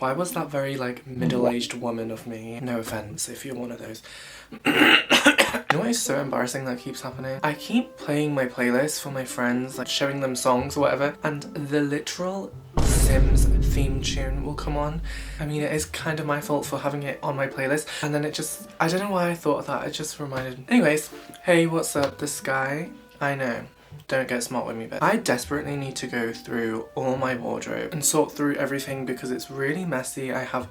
Why was that very like middle-aged woman of me? No offense if you're one of those. You know what is so embarrassing that keeps happening? I keep playing my playlist for my friends, like showing them songs or whatever, and the literal Sims theme tune will come on. I mean, it is kind of my fault for having it on my playlist, and then it just, I don't know why I thought of that, it just reminded me. Anyways, hey, what's up, the sky? I know. Don't get smart with me, but I desperately need to go through all my wardrobe and sort through everything because it's really messy. I have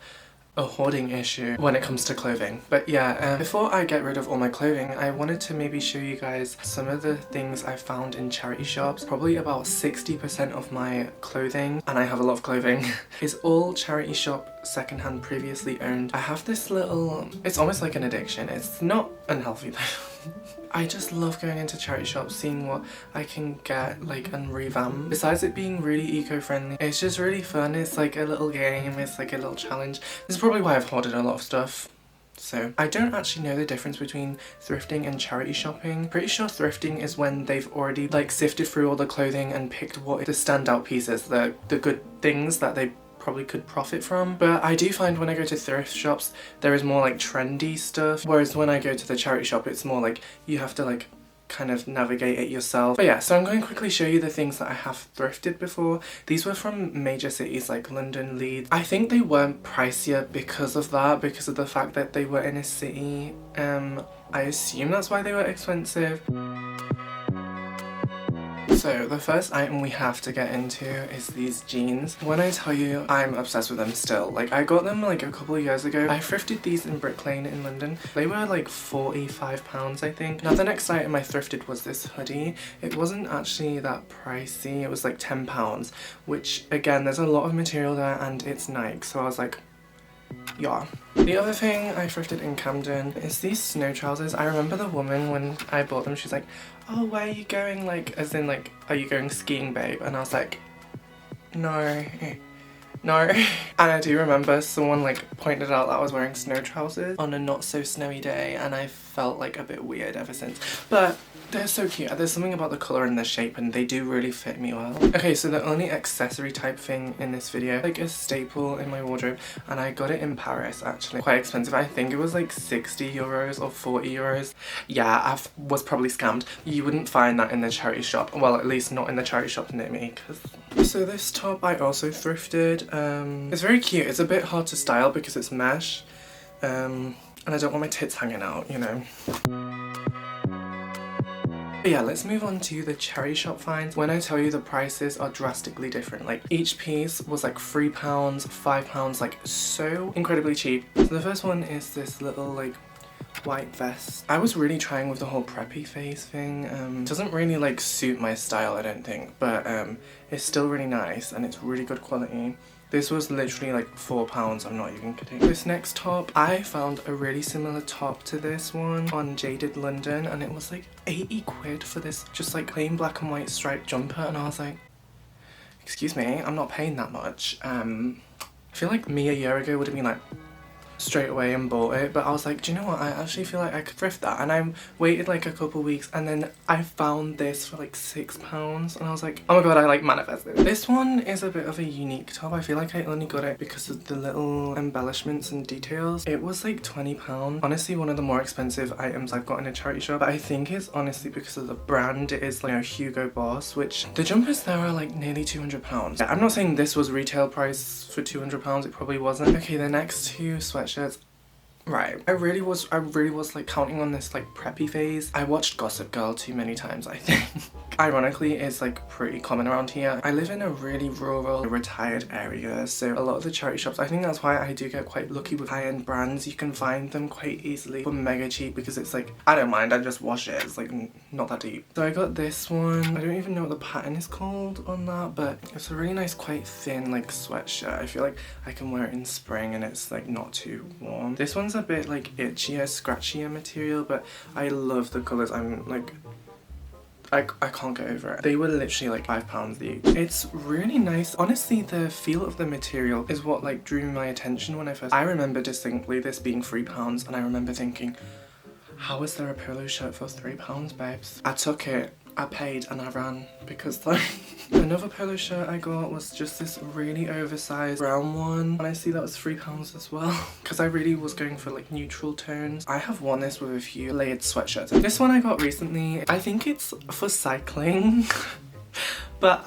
a hoarding issue when it comes to clothing. But yeah, before I get rid of all my clothing, I wanted to maybe show you guys some of the things I found in charity shops. Probably about 60% of my clothing, and I have a lot of clothing, is all charity shop secondhand, previously owned. I have this little, it's almost like an addiction. It's not unhealthy though. I just love going into charity shops, seeing what I can get like and revamp. Besides it being really eco-friendly, it's just really fun. It's like a little game, it's like a little challenge. This is probably why I've hoarded a lot of stuff. So I don't actually know the difference between thrifting and charity shopping. Pretty sure thrifting is when they've already like sifted through all the clothing and picked what are the standout pieces, the good things that they probably could profit from. But I do find when I go to thrift shops there is more like trendy stuff, whereas when I go to the charity shop it's more like you have to like kind of navigate it yourself. But yeah, so I'm going to quickly show you the things that I have thrifted before. These were from major cities like London, Leeds. I think they weren't pricier because of that, because of the fact that they were in a city. I assume that's why they were expensive. So the first item we have to get into is these jeans. When I tell you I'm obsessed with them still, like I got them like a couple of years ago. I thrifted these in Brick Lane in London. They were like £45 I think. Now the next item I thrifted was this hoodie. It wasn't actually that pricey, it was like £10, which again there's a lot of material there and it's Nike, so I was like, yeah. The other thing I thrifted in Camden is these snow trousers. I remember the woman when I bought them, she's like, oh, where are you going? Like, as in like, are you going skiing, babe? And I was like, no. And I do remember someone like pointed out that I was wearing snow trousers on a not so snowy day, and I felt like a bit weird ever since. But they're so cute. There's something about the colour and the shape, and they do really fit me well. Okay, so the only accessory type thing in this video, like a staple in my wardrobe, and I got it in Paris actually. Quite expensive. I think it was like 60 euros or 40 euros. Yeah, I was probably scammed. You wouldn't find that in the charity shop. Well, at least not in the charity shop near me. So this top I also thrifted. It's very cute. It's a bit hard to style because it's mesh. And I don't want my tits hanging out, you know. But yeah, let's move on to the charity shop finds. When I tell you the prices are drastically different, like each piece was like £3, £5, like so incredibly cheap. So the first one is this little like white vest. I was really trying with the whole preppy phase thing. Doesn't really like suit my style, I don't think, but it's still really nice and it's really good quality. This was literally like £4, I'm not even kidding. This next top, I found a really similar top to this one on Jaded London, and it was like 80 quid for this just like plain black and white striped jumper, and I was like, excuse me, I'm not paying that much. I feel like me a year ago would have been like straight away and bought it, but I was like, do you know what, I actually feel like I could thrift that, and I waited like a couple weeks and then I found this for like £6 and I was like, oh my god, I like manifested. This one is a bit of a unique top. I feel like I only got it because of the little embellishments and details. It was like £20. Honestly, one of the more expensive items I've got in a charity shop, but I think it's honestly because of the brand. It is like, you know, Hugo Boss, which the jumpers there are like nearly £200. I'm not saying this was retail price for £200, it probably wasn't. Okay, the next two sweatshirts. Right, I really was like counting on this like preppy phase. I watched Gossip Girl too many times, I think. Ironically, it's like pretty common around here. I live in a really rural, retired area, so a lot of the charity shops, I think that's why I do get quite lucky with high-end brands. You can find them quite easily for mega cheap because it's like, I don't mind, I just wash it. It's like not that deep. So I got this one. I don't even know what the pattern is called on that, but it's a really nice, quite thin like sweatshirt. I feel like I can wear it in spring and it's like not too warm. This one's a bit like itchier, scratchier material, but I love the colours. I'm like, I can't get over it. They were literally like £5 each. It's really nice. Honestly, the feel of the material is what like drew my attention when I remember distinctly this being £3, and I remember thinking, how is there a polo shirt for £3, babes? I took it I paid and I ran because like another polo shirt I got was just this really oversized brown one, and I see that was £3 as well because I really was going for like neutral tones. I have worn this with a few layered sweatshirts. This one I got recently. I think it's for cycling. But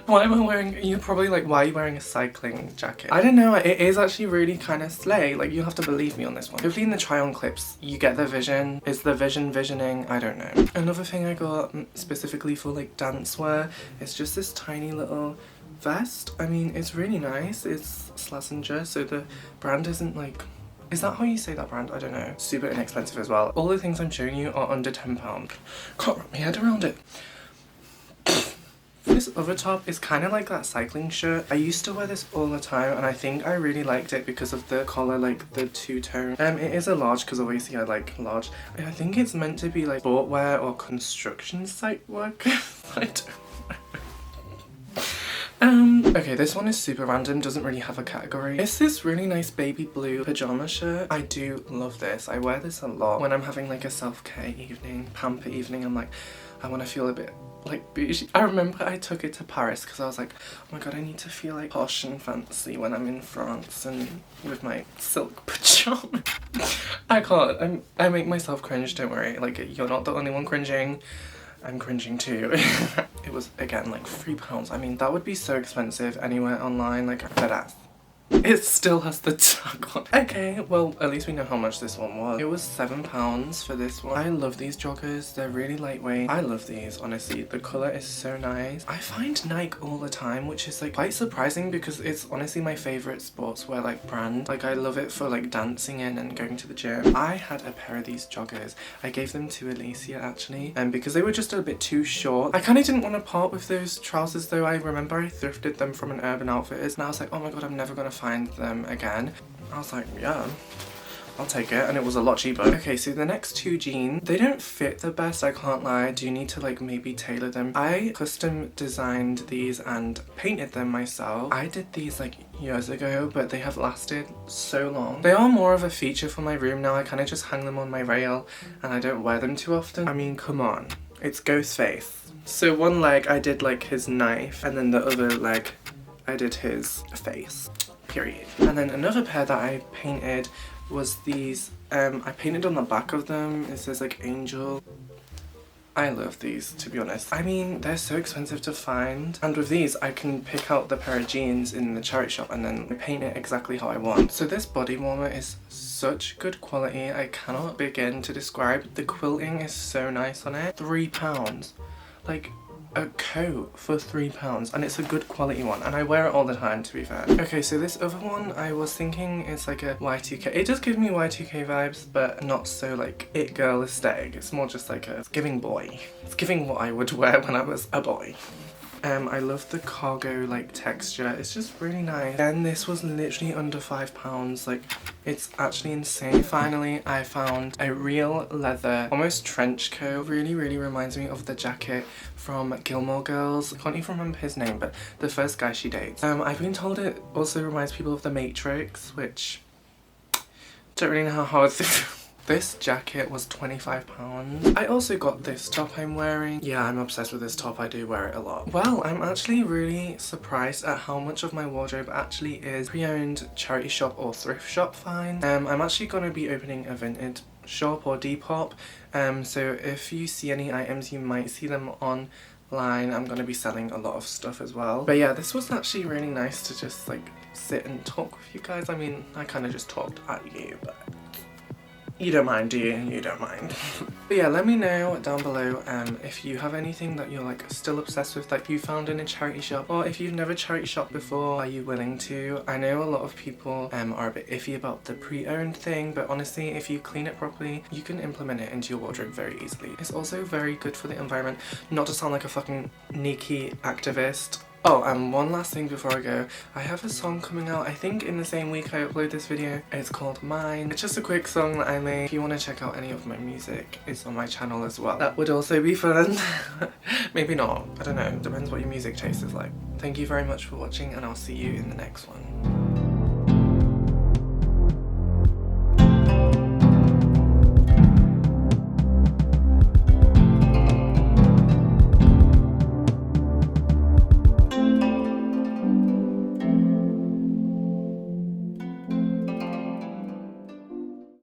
why am I wearing, you're probably like, why are you wearing a cycling jacket? I don't know, it is actually really kind of slay. Like, you have to believe me on this one. Hopefully in the try on clips, you get the vision. Is the visioning? I don't know. Another thing I got specifically for like dance wear is just this tiny little vest. I mean, it's really nice. It's Slazenger, so the brand isn't like, is that how you say that brand? I don't know. Super inexpensive as well. All the things I'm showing you are under £10. Can't wrap my head around it. This other top is kind of like that cycling shirt. I used to wear this all the time and I think I really liked it because of the collar, like the two-tone. It is a large because obviously I like large. I think it's meant to be like sportwear or construction site work. I don't know. Okay, this one is super random, doesn't really have a category. It's this really nice baby blue pajama shirt. I do love this. I wear this a lot when I'm having like a self-care evening, pamper evening. I'm like, I want to feel a bit like bougie. I remember I took it to Paris because I was like, oh my god, I need to feel like posh and fancy when I'm in France and with my silk pajama. I can't. I make myself cringe, don't worry. Like, you're not the only one cringing. I'm cringing too. It was, again, like £3. I mean, that would be so expensive anywhere online, like deadass. It still has the tag on. Okay, well, at least we know how much this one was. It was £7 for this one. I love these joggers. They're really lightweight. I love these, honestly. The colour is so nice. I find Nike all the time, which is like quite surprising because it's honestly my favourite sportswear like brand. Like, I love it for like dancing in and going to the gym. I had a pair of these joggers. I gave them to Alicia actually, and because they were just a bit too short. I kind of didn't want to part with those trousers though. I remember I thrifted them from an Urban Outfitters and I was like, oh my god, I'm never gonna find them again. I was like, yeah, I'll take it, and it was a lot cheaper. Okay, so the next two jeans, they don't fit the best, I can't lie. I do need to like maybe tailor them. I custom designed these and painted them myself. I did these like years ago, but they have lasted so long. They are more of a feature for my room now. I kind of just hang them on my rail and I don't wear them too often. I mean, come on, it's Ghostface. So one leg I did like his knife, and then the other leg I did his face. Period. And then another pair that I painted was these. I painted on the back of them. It says like angel. I love these, to be honest. I mean, they're so expensive to find. And with these, I can pick out the pair of jeans in the charity shop and then paint it exactly how I want. So this body warmer is such good quality. I cannot begin to describe. The quilting is so nice on it. £3. Like, a coat for £3, and it's a good quality one, and I wear it all the time, to be fair. Okay, so this other one I was thinking is like a Y2K. It does give me Y2K vibes, but not so like it girl aesthetic. It's more just like a, it's giving boy. It's giving what I would wear when I was a boy. I love the cargo like texture. It's just really nice. And this was literally under £5. Like, it's actually insane. Finally, I found a real leather, almost trench coat. Really reminds me of the jacket from Gilmore Girls. I can't even remember his name, but the first guy she dates. I've been told it also reminds people of The Matrix, which don't really know how hard This jacket was £25. I also got this top I'm wearing. Yeah, I'm obsessed with this top. I do wear it a lot. Well, I'm actually really surprised at how much of my wardrobe actually is pre-owned charity shop or thrift shop finds. I'm actually going to be opening a vintage shop or Depop. So if you see any items, you might see them online. I'm going to be selling a lot of stuff as well. But yeah, this was actually really nice to just like sit and talk with you guys. I mean, I kind of just talked at you, but you don't mind, do you? You don't mind. But yeah, let me know down below if you have anything that you're like still obsessed with that you found in a charity shop, or if you've never charity shopped before, are you willing to? I know a lot of people are a bit iffy about the pre-owned thing, but honestly, if you clean it properly, you can implement it into your wardrobe very easily. It's also very good for the environment, not to sound like a fucking Nikki activist. Oh, and one last thing before I go. I have a song coming out, I think in the same week I upload this video. It's called Mine. It's just a quick song that I made. If you want to check out any of my music, it's on my channel as well. That would also be fun. Maybe not. I don't know. Depends what your music taste is like. Thank you very much for watching, and I'll see you in the next one.